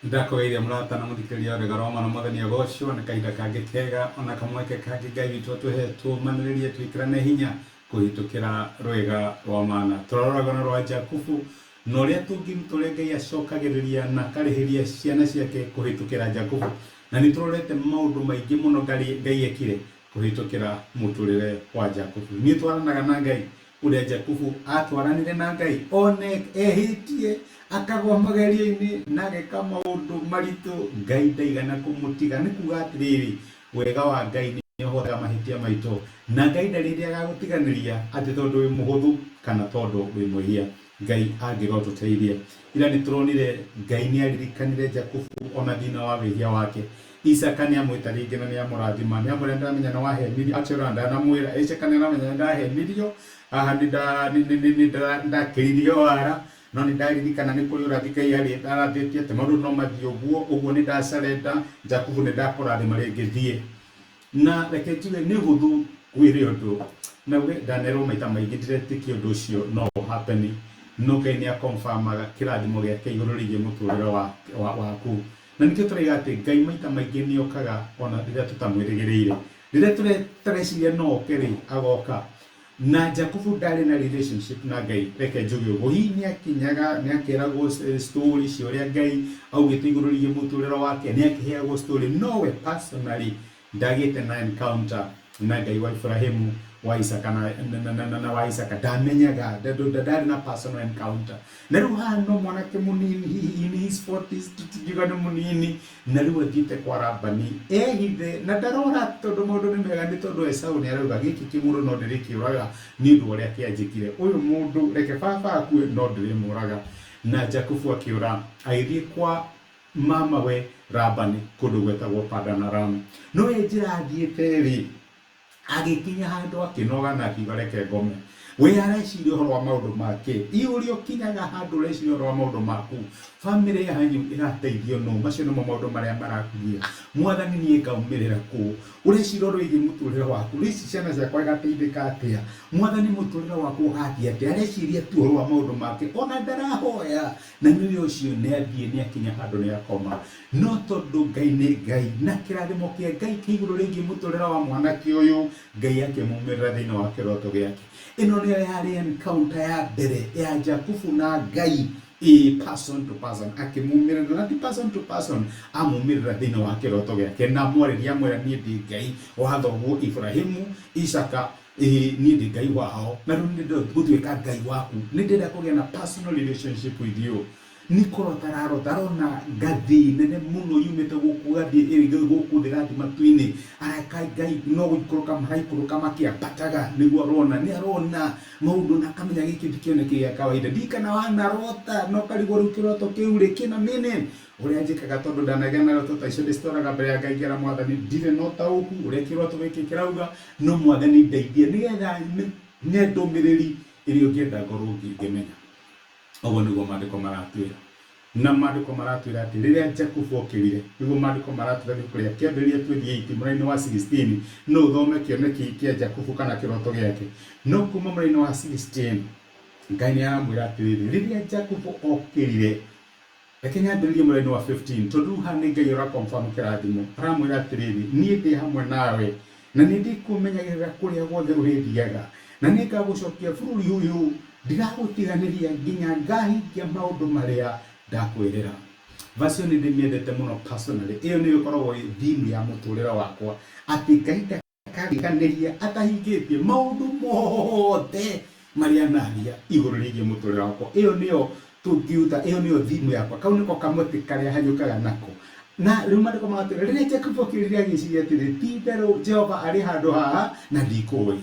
ndakogeithia murata na muthikiriria uri garoma na mwathani agocio na kahinda kangi kega ona kamweke kangi Ngai witu atuhetwo maniririe twikirane hinya kuhitukira rwega rwa mana turoragana rwa Jakubu na uria tungirutwo uria Ngai acokagiriria na karihiria ciana ciake kuhitukira Jakubu na ni turorete maundu maingi muno Ngai ekire kuhitukira muturire wa Jakubu ni twaranaga na Ngai uria Jakubu atwaranire na Ngai one ehitie akagwa magerio-ini na ageka maundu maritu Ngai ndaigana kumutiga ni kuga atiriri wega wa Ngai ni uhotaga mahitia maitu na Ngai ndarĩrĩa agagũtiganĩria atĩ tondu wĩ mũhũthũ kana tondu wĩ mwĩhia Ngai angĩgũteithia ila nĩ turonire Ngai nĩ aririkanire Jakubu ona thina wa wĩhia wake Isaka nĩ amwĩta rĩngĩ na nĩ amũrathima nĩ amwĩra ndamenya nĩ wahenirio atĩra ndamwĩra Isaka nĩ aramenya ndahenirio aha nĩ ndakĩririo wara no nĩ ndaririkana nĩ kũrĩ ũrathi Ngai arathĩtie atĩ maũndũ no mathiĩ ũguo nĩ ndacarenda Jakubu nĩ ndakũrathima rĩngĩ thiĩ na reke njuge nĩ ũhũthũ gwĩre ũndũ na uge ndanerwo maita maingĩ ndiretĩkia ũndũ ũcio no happen no Ngai nĩ akonfirmaga kĩrathimo gĩake igũrũ rĩgiĩ mũtũrĩre waku na nĩkĩo tũrauga atĩ Ngai maita maingĩ nĩ okaga ona rĩrĩa tũtamwĩrĩgĩrĩire rĩrĩa tũreciria no oke rĩ agoka na Jakubu ndarĩ na relationship na Ngai reke njuge ũguo hihi nĩ akĩragwo story cia ũrĩa Ngai augĩte igũrũ rĩgiĩ mũtũrĩre wake nĩ akĩheagwo story nowe personally ndagĩte na encounter na Ngai wa Ibrahimu wa Isaka na wa Isaka ndamenyaga ndarĩ na personal encounter na rĩu hano mwanake mũnini in his 40s tutigiga nĩ mũnini na rĩu athiĩte kwa Labani ehithe na ndarora tondũ maũndũ nĩ mega nĩ tondũ Esau nĩ arauga gĩkĩ kĩmũrũ no ndĩrĩkĩũraga nĩ ũndũ ũrĩa kĩanjĩkire ũyũ mũndũ reke baba akue no ndĩrĩmũraga na Jakubu akĩũra agĩthiĩ kwa mama we Labani kũndũ gwetagwo Padan Aram no njĩra athiĩte rĩ agĩkinya handũ akĩnoga na akiuga reke ngome we areciria ũhoro wa maũndũ make iũrĩa ũkinyaga handũ ũreciria ũhoro wa maũndũ maku family yanyu ĩrateithio no macio nĩmo maũndũ marĩa marakugia mwathani nĩ ngaumĩrĩra kũ ũreciria ũhoro wĩgiĩ mũtũrĩre waku ici ciana ciakwa igateithĩka atĩa mwathani mũtũrĩre waku ũgathiĩ atĩa areciria tu ũhoro wa maũndũ make ona ndarahoya na nĩ ũcio nĩ athiĩ nĩ akinya handũ nĩ akoma no tondũ Ngai nĩ Ngai na kĩrathimo kĩa Ngai kĩigũrũ rĩgiĩ mũtũrĩre wa mwanake ũyũ Ngai akĩmumĩrĩra thĩinĩ wa kĩroto gĩake ĩno nĩyo yarĩ encounter ya mbere ya Jakubu na Ngai person to person akĩmumĩrĩra na ti person to person amumĩrĩra thĩinĩ wa kĩroto gĩake na mwarĩria mwĩra niĩ ndĩ Ngai wa thoguo Ibrahimu Isaka niĩ ndĩ Ngai wao na rĩu nĩ gũtuĩka Ngai waku nĩ ndĩrenda kũgĩa na personal relationship with you Nikoro tarona gathi nene muno yumete gũkũ gathi gũkũ thĩ gathi matu-inĩ arakai Ngai no gũikũrũka maraikũrũka makĩambataga nĩguo arona nĩ arona maũndũ na akamenya gĩkĩ ti kĩoneki gĩa kawaida ndikana wanarota no karigwo rĩu kĩroto kĩu rĩ kĩna meaning ũrĩa njĩkaga tondũ ndanagĩa na roto ta icio ndĩcitoraga mbere ya Ngai ngĩra mwathani ndirĩ no taũku ũrĩa kĩroto gĩkĩ kĩrauga no mwathani ndeithie nĩgetha nĩ ndũmĩrĩri ĩrĩa ũngĩenda ngorwo ngĩmenya ũguo nĩguo maandĩko maratwĩra na maandĩko maratwĩra atĩ rĩrĩa Jakubu okĩrire nĩguo maandĩko maratwĩra kũrĩa kĩambĩrĩria 28 mũraini wa 16 no ũthome kĩoneki kĩa Jakubu kana kĩroto gĩake no kuma mũraini wa 16 Ngai nĩ aramwĩra atĩrĩrĩ rĩrĩa Jakubu okĩrire reke nyambĩrĩrie mũraini wa 15 tondũ ha nĩ Ngai ũrakonfirm kĩrathimo aramwĩra atĩrĩrĩ niĩ ndĩ hamwe nawe na nĩ ndĩkũmenyagĩrĩra kũrĩa guothe ũrĩthiaga na nĩ ngagũcokia bũrũri ũyũ ndigagũtiganĩria nginya ngahingia maũndũ marĩa ndakwĩrĩra version nĩ ndĩmĩendete mũno personally ĩyo nĩ ĩkoragwo theme ya mũtũrĩre wakwa atĩ Ngai ndakariganĩria atahingĩtie maũndũ mothe marĩa naria igũrũ rĩgiĩ mũtũrĩre wakwa ĩyo nĩyo tũngiuta ĩyo nĩyo theme yakwa kau nĩko kamwetĩ karĩa hanyũkaga nako na rĩu maandĩko magatwĩra rĩrĩa Jakubu okĩrire agĩciria atĩrĩ ti itherũ Jehova arĩ handũ haha na ndikũĩ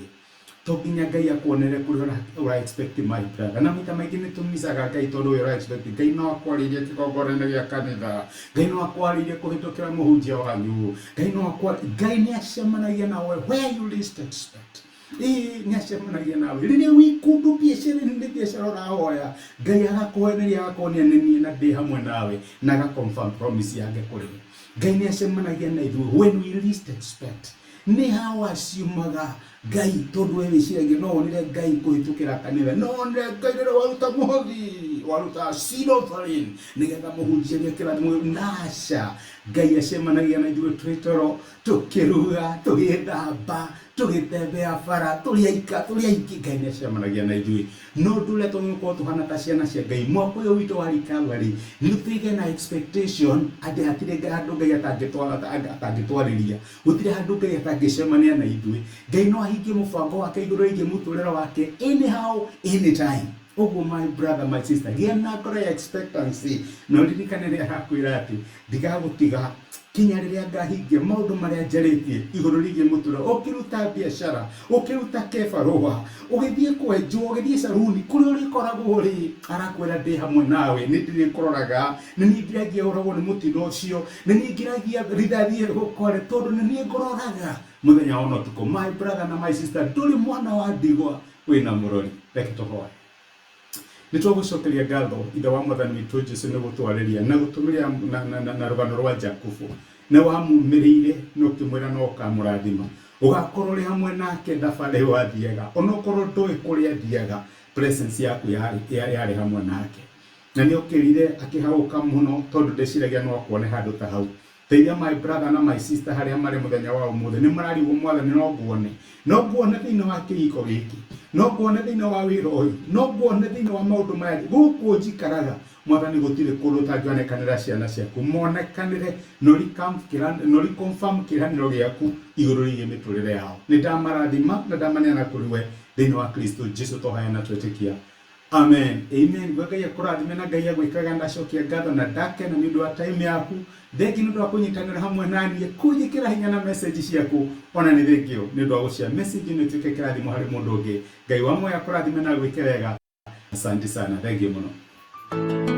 to nginya Ngai akuonere kũrĩa ũra expect my brother na maita maingĩ nĩ tũmisaga Ngai tondũ ũyũ ũra expect Ngai no akwarĩrie kĩgongona gĩa kanitha Ngai no akwarĩrie kũhĩtũkĩra mũhunjia wanyu Ngai nĩ acemanagia nawe where you least expect nĩ acemanagia nawe rĩrĩa wĩ kũndũ biacara-inĩ biacara ũrahoya Ngai agakũheneria agakuonia nĩ niĩ na ndĩ hamwe nawe na agaconfirm promise yake kũrĩ we Ngai nĩ acemanagia na ithuĩ when we least expect nĩ hawa ciumaga Ngai tondu we wiciragia no onire Ngai kuhitukira kanitha no onire Ngai rira waruta muhothi waruta seed offering nigetha muhunjie kirathimo nasha Ngai acemanagia na ithuĩ twĩ toro tukiruga tugithamba tugitembea bara turiaika turiaiki Ngai nĩ acemanagia na ithuĩ no ndũrĩa tũgĩkorwo tũhana ta ciana cia Ngai mwaka ũyũ witũ wa recovery nĩ tũigĩ na expectation atĩ hatirĩ handũ Ngai atangĩtwarĩria gũtirĩ handũ Ngai atangĩcemania na ithuĩ Ngai no ahingie mũbango wake igũrũ rĩgiĩ mũtũrĩre wake anyhow anytime. Ogo my brother my sister gĩa na ngoro ya expectancy no ririkane rĩrĩa hakwĩra atĩ ndigagũtiga kinya rĩrĩa ngahingia maũndũ marĩa njarĩtie igũrũ rĩgiĩ mũtũrĩre ũkĩruta biacara ũkĩruta kĩbarũa ũgĩthiĩ kwenjwo ũgĩthiĩ saruni kũrĩa ũrĩkoragwo rĩ arakwĩra ndĩ hamwe nawe nĩ ndĩrĩkũroraga nĩ niĩ ngiragia ũragwo nĩ mũtino ũcio nĩ niĩ ngiragia rithathie gũkore tondũ nĩ niĩ ngũroraga mũthenya wa ũtukũ. My brother na my sister ndũrĩ mwana wa ndigwa wĩna mũrori. Reke tũhoe. Nitwagucokeria ngatho ithe wa mwathani witũ Jesũ nĩ gũtwarĩria na gũtũmĩria na rũgano rwa Jakubu na wamumĩrĩire no kĩmwĩra no kamũrathima ũgakorwo rĩ hamwe nake thabarĩ wathiaga onokorwo ndũĩ kũrĩa athiaga presence yaku yarĩ hamwe nake na nĩ okĩrire akĩhaũka mũno tondũ ndeciragia no akuone handũ ta hau. Teithia my brother na my sister harĩa marĩ mũthenya wa ũmũthĩ nĩ mararigwo mwathani no nguone thĩinĩ wa kĩhiko gĩkĩ no nguone thĩinĩ wa wĩra ũyũ no nguone thĩinĩ wa maũndũ maya gũkũ njikaraga mwathani gũtirĩ kũndũ ũtangĩonekanĩra ciana ciaku monekanĩre no confirm kĩĩranĩro gĩaku igũrũ rĩgiĩ mĩtũrĩre yao. Nĩ ndamarathima na ndamaneana kũrĩ we thĩinĩ wa Kristo Jesũ tũhoya na twĩtĩkia amen amen. Ngai akũrathime na Ngai agwĩkaga ndacokia ngatho na ndakena nĩ ũndũ wa time yaku thengi nĩ ũndũ wa kũnyitanĩra hamwe naniĩ kũnjĩkĩra hinya na message ciaku ona nĩ thengio nĩ ũndũ wa gũcia message nĩ tuĩke kĩrathimo harĩ mũndũ ũngĩ. Ngai wa moya akũrathime na agwĩke wega. Asante sana, thengio mũno.